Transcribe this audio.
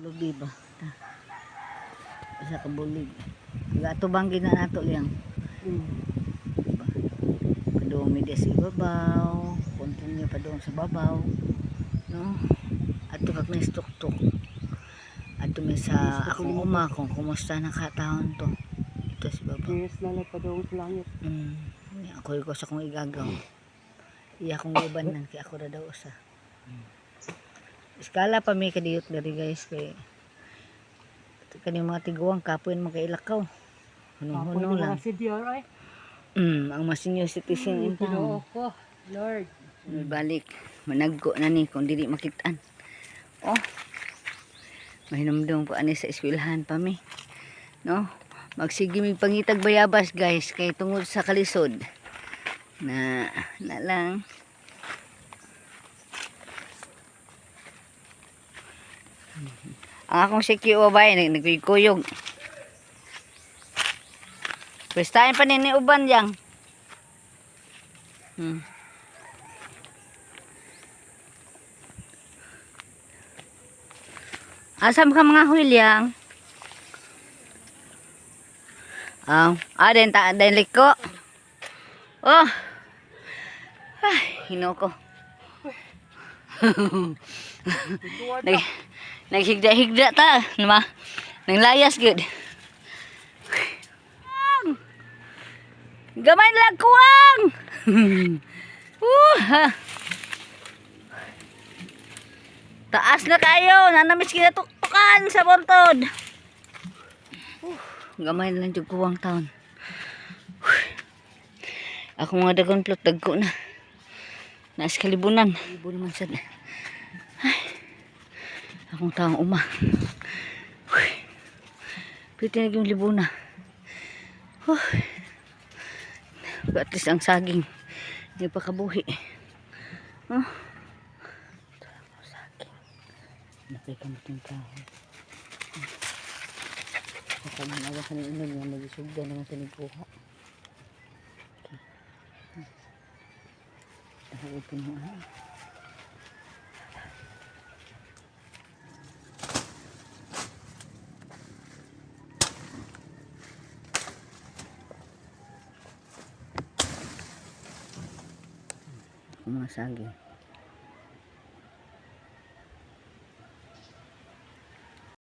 Lubi ba? Isa ka bulig. Gato bang gina nato liyang. Diba? Padumi dia sa ibabaw. Continue pa doon sa babaw. No? Ato kag nistok-tok. Ato may sa akong uma kung kumusta na katahon to. Ito si babaw. Yes, lalay pa doon sa langit. Ako ko sa kong igagaw. Iya kong ibanan kay ako ra daw usa. Iskala pa may kadiyot diri guys kay kani mga tiguang kapuin makailakaw. Hunong-hunong lang. Si DRI. Ang mga senior citizen in town. Ko, Lord. Balik. Managko na ni kung dili makitaan. Oh. Mahinumdum po ani sa eskwelahan pa mi. No? Magsige mig pangitag bayabas guys kay tungod sa kalisod. Na lang. Ang akong sikyo bay nagkuyog. Pwestahin pa ni uban yang. Asam ka mga huilyang? Den ta den liko. Oh. Ay, hinoko. Naghigda-higda ta, nama. Nang layas gud. Gamay lang kuwang. Taas na kayo, nanamis kinatuktukan sa bontod. Gamay lang jud kuwang taon. Ako mga dagon plot dagko na. Naas kalibunan. Libon man sad. Akong taong uma. Pwede na yung libuna. At least ang saging hindi pa kabuhi. Saging. Napay ka itong kahoy. Baka manawa ka ng inog na magisugda naman sa nagkuha. Nakaupo mo ano. Mga saging.